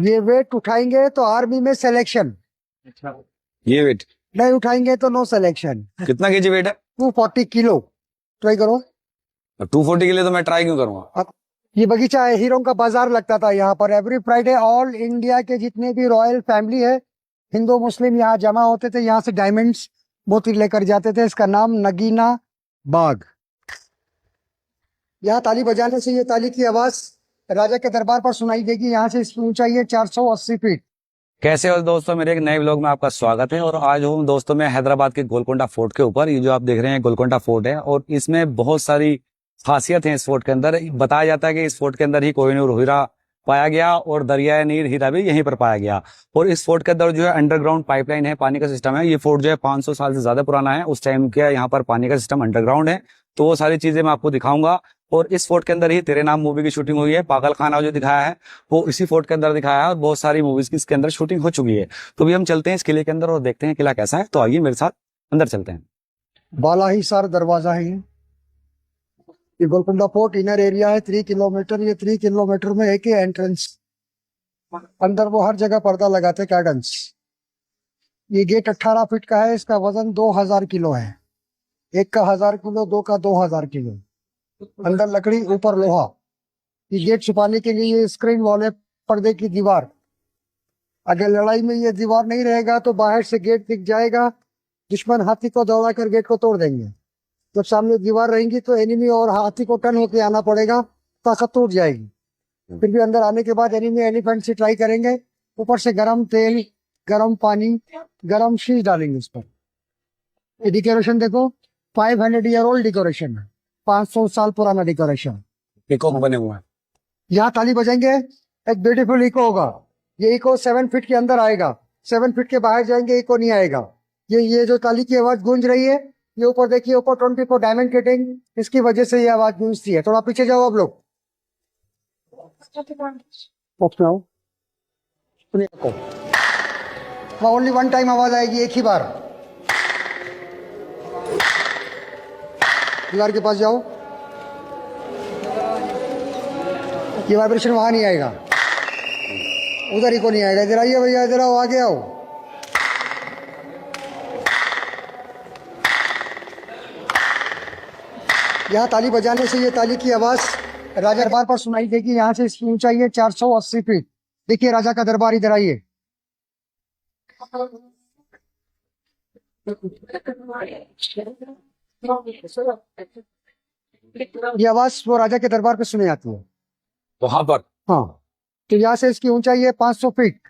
ये वेट उठाएंगे तो आर्मी में सिलेक्शन, ये वेट नहीं उठाएंगे तो नो सिलेक्शन। कितना केजी वेट है? 240 किलो। ट्राई करो। 240 के लिए तो मैं ट्राई क्यों करूंगा? अब ये बगीचा है, हीरों का बाजार लगता था यहाँ पर। एवरी फ्राइडे ऑल इंडिया के जितने भी रॉयल फैमिली है, हिंदू मुस्लिम, यहाँ जमा होते थे। यहाँ से डायमंड्स मोती लेकर जाते थे। इसका नाम नगीना बाग। यहाँ ताली बजाने से ये ताली की आवाज राजा के दरबार पर सुनाई देगी। यहाँ से इसकी ऊंचाई है 480 फीट। कैसे हो दोस्तों, मेरे एक नए व्लॉग में आपका स्वागत है। और आज हूँ दोस्तों मैं हैदराबाद के गोलकोंडा फोर्ट के ऊपर। ये जो आप देख रहे हैं गोलकोंडा फोर्ट है, और इसमें बहुत सारी खासियत है। इस फोर्ट के अंदर बताया जाता है कि इस फोर्ट के अंदर ही कोहिनूर हीरा पाया गया और दरियाए नीर हीरा भी यहीं पर पाया गया। और इस फोर्ट के अंदर जो है अंडरग्राउंड पाइपलाइन है, पानी का सिस्टम है। ये फोर्ट जो है 500 साल से ज्यादा पुराना है। उस टाइम के यहाँ पर पानी का सिस्टम अंडरग्राउंड है। तो वो सारी चीजें मैं आपको दिखाऊंगा। और इस फोर्ट के अंदर ही तेरे नाम मूवी की शूटिंग हुई है। पागल खाना जो दिखाया है वो इसी फोर्ट के अंदर दिखाया है, और बहुत सारी मूवीज की इसके अंदर शूटिंग हो चुकी है। तो अभी हम चलते हैं इस किले के अंदर और देखते हैं किला कैसा है। तो आइए मेरे साथ अंदर चलते हैं। बालाहिसार दरवाजा है ये गोलकुंडा फोर्ट इनर एरिया है 3 किलोमीटर। ये 3 किलोमीटर में एक ही एंट्रेंस। अंदर वो हर जगह पर्दा लगाते कैडेंस। ये गेट 18 फीट का है। इसका वजन 2000 किलो है। एक का 1000 किलो, दो का 2000 किलो। अंदर लकड़ी, ऊपर लोहा। ये गेट छुपाने के लिए ये स्क्रीन वॉल है, पर्दे की दीवार। अगर लड़ाई में ये दीवार नहीं रहेगा तो बाहर से गेट दिख जाएगा। दुश्मन हाथी को दौड़ा कर गेट को तोड़ देंगे। जब सामने दीवार रहेंगी तो एनिमी और हाथी को टर्न होकर आना पड़ेगा, ताकत टूट जाएगी। फिर भी अंदर आने के बाद एनिमी एलिफेंट से ट्राई करेंगे। ऊपर से गरम तेल, गरम पानी, गरम शीश डालेंगे उस पर। ये डेकोरेशन देखो, 500 ईयर ओल्ड डेकोरेशन है। 500 साल पुराना डेकोरेशन। पिकॉक बने हुए हैं। यहाँ ताली बजाएंगे, एक ब्यूटीफुल इको होगा। ये इको 7 फीट के अंदर आएगा। 7 फीट के बाहर जाएंगे, इको नहीं आएगा। ये जो ताली की आवाज गूंज रही है, ये ऊपर देखिए, ऊपर 24 डायमंड कटिंग, इसकी वजह से ये आवाज गूंजती है। थोड़ा पीछे जाओ आप लोग। ओनली वन टाइम आवाज आएगी, एक ही बार। दीवार के पास जाओ। ये वाइब्रेशन वहां नहीं आएगा, उधर ही को नहीं आएगा। इधर आइए भैया, इधर आओ, आगे आओ। यहाँ ताली बजाने से ये ताली की आवाज राजा दरबार पर सुनाई देगी। यहाँ से इसकी ऊंचाई है 480 फीट। देखिए राजा का दरबार, इधर आइए। ये आवाज वो राजा के दरबार पे सुनी जाती है वहां पर। हाँ। तो यहाँ से इसकी ऊंचाई है 500 फीट।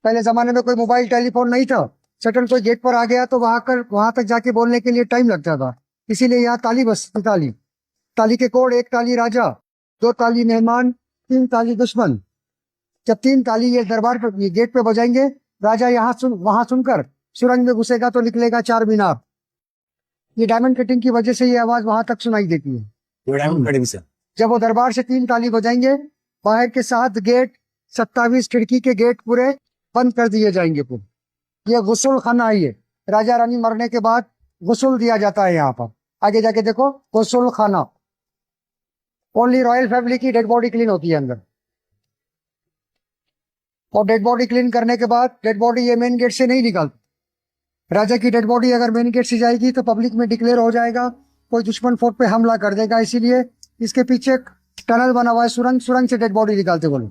पहले जमाने में कोई मोबाइल टेलीफोन नहीं था। सटन कोई गेट पर आ गया तो वहां तक जाके बोलने के लिए टाइम लगता था। इसीलिए यहाँ ताली बजती। ताली के कोड, 1 ताली राजा, 2 ताली मेहमान, 3 ताली दुश्मन। जब 3 ताली ये दरबार पर, ये गेट पे बजाएंगे, राजा वहां सुनकर सुरंग में घुसेगा तो निकलेगा 4 मीनार। ये डायमंड कटिंग की वजह से ये आवाज वहां तक सुनाई देती है। डायमंड कटिंग से जब वो दरबार से 3 ताली बजाएंगे, बाहर के 7 गेट, 27 खिड़की के गेट पूरे बंद कर दिए जाएंगे। पूरे ये गुस्ल खाना है। ये राजा रानी मरने के बाद गुस्ल दिया जाता है यहाँ पर। आगे जाके देखो, गुस्ल खाना। ओनली रॉयल फैमिली की डेड बॉडी क्लीन होती है अंदर। और डेड बॉडी क्लीन करने के बाद डेड बॉडी ये मेन गेट से नहीं निकलती। राजा की डेड बॉडी अगर मेन गेट से जाएगी तो पब्लिक में डिक्लेयर हो जाएगा, कोई दुश्मन फोर्ट पे हमला कर देगा। इसीलिए इसके पीछे टनल बना हुआ है, सुरंग से डेड बॉडी निकालते बोलो।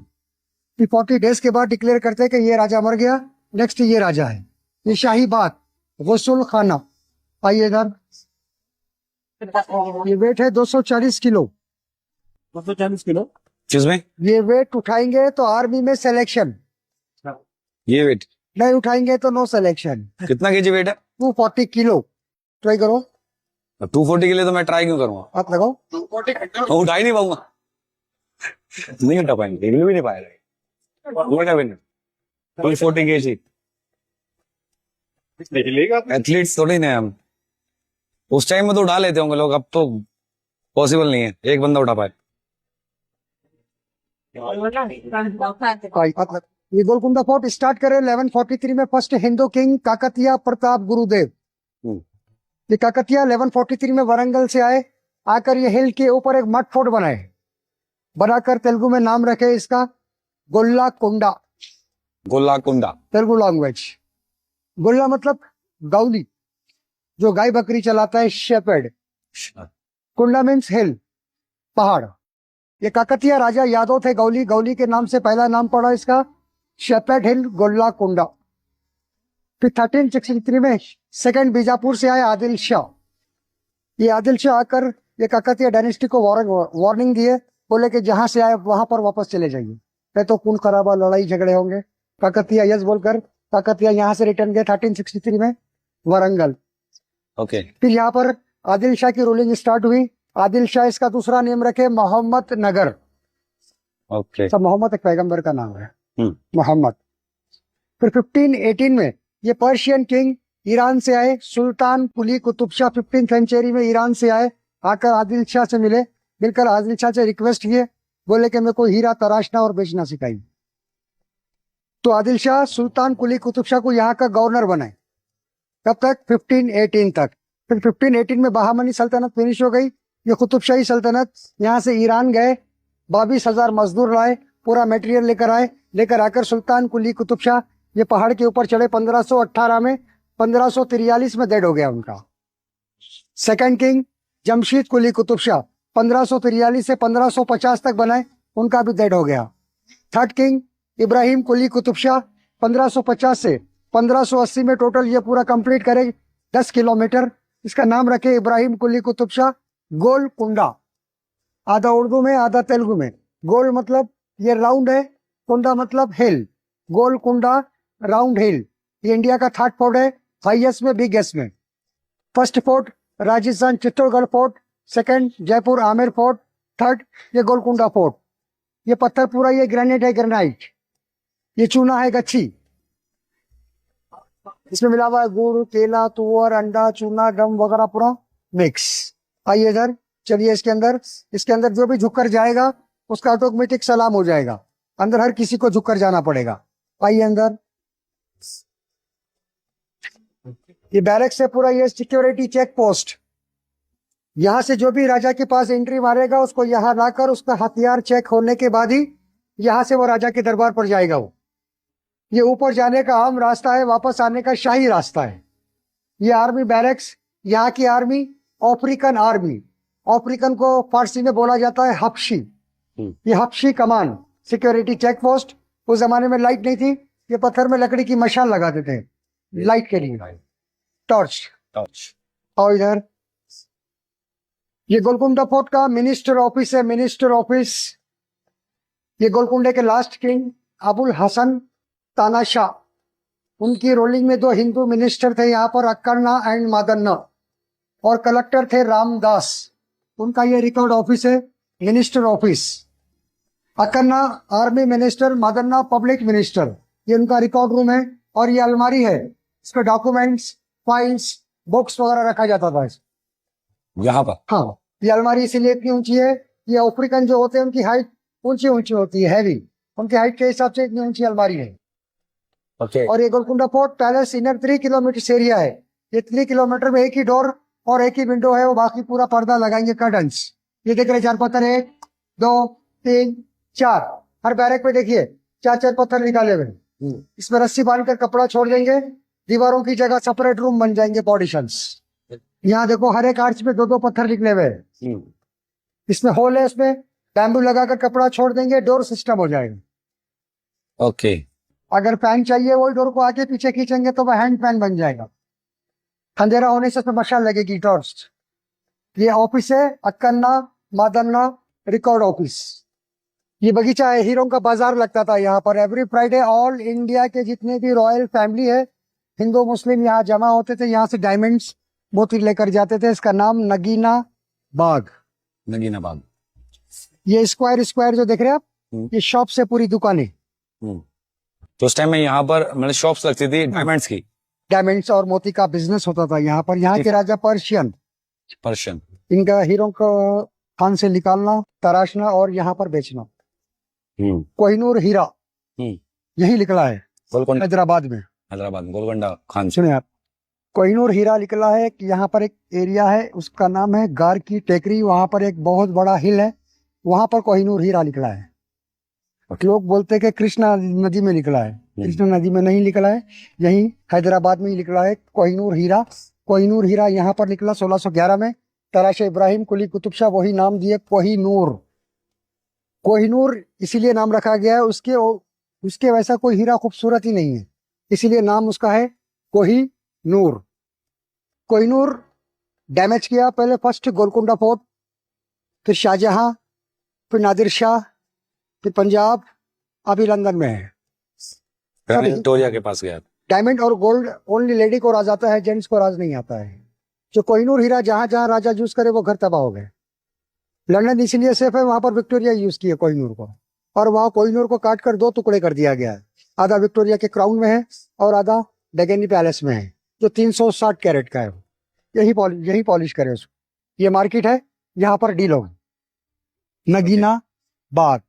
40 डेज के बाद डिक्लेयर करते हैं कि ये राजा मर गया, नेक्स्ट ये राजा है। ये शाही बात, गुस्ल खाना। आइए इधर। ये वेट है 240 किलो। 240 किलो चीज में ये वेट उठाएंगे तो आर्मी में सिलेक्शन, ये वेट नहीं उठाएंगे तो नो सिलेक्शन। कितना केजी वेट है? 240 किलो। ट्राई करो। 240 के लिए तो मैं ट्राई क्यों करूंगा? आप लगाओ। उठा ही नहीं पाऊंगा। नहीं उठा पाएंगे, हिल भी नहीं पाएगा। 240 केजी। एथलीट्स थोड़ी ना हम। उस टाइम में तो उठा लेते होंगे लोग, अब तो पॉसिबल नहीं है एक बंदा उठा पाए। ये गोलकुंडा फोर्ट स्टार्ट करे 1143 में। फर्स्ट हिंदू किंग काकतिया प्रताप गुरुदेव। ये काकतिया 1143 में वरंगल से आए। आकर ये हिल के ऊपर एक मठ फोर्ट बनाए, बनाकर तेलुगु में नाम रखे इसका गोल्ला कोंडा। गोलाकुंडा। तेलुगु लैंग्वेज। गोल्ला मतलब गौली, जो गाय बकरी चलाता है, शेपर्ड। कुंडा मीन्स हिल, पहाड़। ये काकतीय राजा यादव थे, गौली, गौली के नाम से पहला नाम पड़ा इसका, शेपर्ड हिल, गोल्ला कुंडा। फिर 1363 में सेकंड बीजापुर से आए आदिल शाह। ये आदिल शाह आकर ये काकतीय डायनेस्टी को वार्निंग दिए, बोले कि जहां से आए वहां पर वापस चले जाइए, नहीं तो खून खराबा, लड़ाई झगड़े होंगे। काकतीय यस बोलकर काकतीय यहाँ से रिटर्न गए 1363 में वारंगल। ओके। फिर यहाँ पर आदिल शाह की रूलिंग स्टार्ट हुई। आदिल शाह इसका दूसरा नेम रखे मोहम्मद नगर। ओके। सब मोहम्मद एक पैगंबर का नाम है, हम्म। मोहम्मद। फिर 1518 में ये पर्शियन किंग ईरान से आए, सुल्तान कुली कुतुब शाह 15th सेंचुरी में ईरान से आए, आकर आदिल शाह से मिले, मिलकर आदिल शाह से रिक्वेस्ट किए, बोले कि मेरे को हीरा तराशना और बेचना सिखाइए। तो आदिल शाह सुल्तान कुली कुतुब शाह को यहाँ का गवर्नर बनाए। कब तक? 1518 तक। फिर 1518 में बहामनी सल्तनत फिनिश हो गई। ये कुतुब शाही सल्तनत यहाँ से ईरान गए, 22,000 मजदूर लाए, पूरा मटेरियल लेकर आए। लेकर आकर सुल्तान कुली कुतुब शाह ये पहाड़ के ऊपर चढ़े 1518 में। 1543 में डेड हो गया उनका। सेकंड किंग जमशीद कुली कुतुब शाह 1543 से 1550 तक बनाए, उनका भी डेड हो गया। थर्ड किंग इब्राहिम कुली कुतुब शाह 1550 से 1580 में टोटल ये पूरा कंप्लीट करे 10 किलोमीटर। इसका नाम रखे इब्राहिम कुली कुतुब शाह गोलकुंडा। आधा उर्दू में आधा तेलुगु में। गोल मतलब ये राउंड है, कुंडा मतलब हिल। गोलकुंडा राउंड हिल। ये इंडिया का थर्ड फोर्ट है, हाईएस्ट में, बिगेस्ट में। First fort Rajasthan Chittorgarh fort, second Jaipur Amer fort, third ये गोलकुंडा फोर्ट। ये पत्थर पूरा ये ग्रेनाइट है, ग्रेनाइट। ये चूना है, गच्छी। इसमें मिला हुआ है गुड़, केला, तुअर, अंडा, चूना, गम वगैरह पूरा मिक्स। आइए इधर, चलिए इसके अंदर जो भी झुककर जाएगा उसका ऑटोमेटिक सलाम हो जाएगा। अंदर हर किसी को झुककर जाना पड़ेगा। आइए अंदर। ये बैरक्स है पूरा, ये सिक्योरिटी चेक पोस्ट। यहाँ से जो भी राजा के पास एंट्री मारेगा उसको यहाँ लाकर उसका हथियार चेक होने के बाद ही यहाँ से वो राजा के दरबार पर जाएगा। वो ये ऊपर जाने का आम रास्ता है, वापस आने का शाही रास्ता है। ये आर्मी बैरक्स, यहाँ की आर्मी अफ्रीकन आर्मी। अफ्रीकन को फारसी में बोला जाता है हबशी। ये हबशी कमान सिक्योरिटी चेक पोस्ट। उस जमाने में लाइट नहीं थी, ये पत्थर में लकड़ी की मशाल लगा देते हैं लाइट के लिए, टॉर्च। और इधर ये गोलकुंडा फोर्ट का मिनिस्टर ऑफिस है, मिनिस्टर ऑफिस। ये गोलकुंडे के लास्ट किंग अबुल हसन तानाशाह, उनकी रोलिंग में 2 हिंदू मिनिस्टर थे यहाँ पर, अक्कन्ना एंड मादन्ना, और कलेक्टर थे रामदास। उनका ये रिकॉर्ड ऑफिस है, minister office. Akkanna army minister, Madanna public minister. ये उनका रिकॉर्ड रूम है। और ये अलमारी है, इस पर डॉक्यूमेंट्स, फाइल्स, बुक्स वगैरह रखा जाता था यहाँ पर। हाँ, ये अलमारी इसीलिए इतनी ऊंची है, ये अफ्रीकन जो होते हैं उनकी हाइट ऊंची ऊंची होती है, हैवी। उनकी हाइट के हिसाब से इतनी ऊंची अलमारी है। ओके। और ये Golconda fort palace inner 3 kilometre area है। ये 3 किलोमीटर में एक ही डोर और एक ही विंडो है, वो बाकी पूरा पर्दा लगाएंगे, कर्टन्स। ये देख रहे 4 पत्थर, 1 2 3 4। हर बैरक पे देखिए 4-4 पत्थर निकाले हुए। इसमें रस्सी बांधकर कपड़ा छोड़ देंगे, दीवारों की जगह सेपरेट रूम बन जाएंगे, पार्टीशंस। यहाँ देखो हर एक आर्च में 2-2 पत्थर निकले हुए। इसमें होल है, इसमें बैम्बू लगाकर कपड़ा छोड़ देंगे, डोर सिस्टम हो जाएगा। ओके। अगर फैन चाहिए वही डोर को आगे पीछे खींचेंगे तो वह हैंड फैन बन जाएगा। अंधेरा होने से मशाल लगेगी, टॉर्च। ये ऑफिस है अक्कन्ना मादन्ना रिकॉर्ड ऑफिस। ये बगीचा है, हीरों का बाजार लगता था यहाँ पर। एवरी फ्राइडे ऑल इंडिया के जितने भी रॉयल फैमिली है, हिंदू मुस्लिम, यहाँ जमा होते थे। यहाँ से डायमंड्स मोती लेकर जाते थे। इसका नाम नगीना बाग। नगीना बाग। ये स्क्वायर जो देख रहे हैं आप, ये शॉप से पूरी दुकानें। तो उस टाइम में यहाँ पर मतलब शॉप्स लगती थी डायमंड्स की। डायमंड्स और मोती का बिजनेस होता था यहाँ पर। यहाँ के राजा पर्शियन, इनका हीरो को खान से निकालना, तराशना और यहाँ पर बेचना। कोहिनूर हीरा यही निकला है हैदराबाद में। गोलकुंडा खान। सुनिए आप, कोहिनूर हीरा निकला है कि यहाँ पर एक एरिया है, उसका नाम है गार की टेकरी। वहां पर एक बहुत बड़ा हिल है, वहां पर कोहिनूर हीरा निकला है। लोग बोलते हैं कि कृष्णा नदी में निकला है, कृष्णा नदी में नहीं निकला है, यही हैदराबाद में ही निकला है। कोहिनूर हीरा यहाँ पर निकला 1611 में। तराशे इब्राहिम कुली कुतुब शाह वही नाम दिए कोहिनूर इसीलिए नाम रखा गया है, उसके वैसा कोई हीरा खूबसूरत ही नहीं है, इसीलिए नाम उसका है कोहिनूर डैमेज किया पहले फर्स्ट गोलकुंडा फोर्ट, फिर शाहजहां, फिर नादिर शाह, फिर पंजाब, अभी लंदन में है। रानी विक्टोरिया के पास गया। डायमंड और गोल्ड ओनली लेडी को राज आता है, जेंट्स को राज नहीं आता है। जो कोहिनूर हीरा जहां जहां राजा यूज करे वो घर तबाह हो गए। लंदन इसलिए सेफ है, वहां पर विक्टोरिया यूज किए कोहिनूर को, और वहां कोहिनूर को काट कर 2 टुकड़े कर दिया गया है। आधा विक्टोरिया के क्राउन में है और आधा डेगेनी पैलेस में है, जो 360 कैरेट का है। यही पॉलिश करे उसको। ये मार्केट है, यहाँ पर डील होगी। नगीना बाग।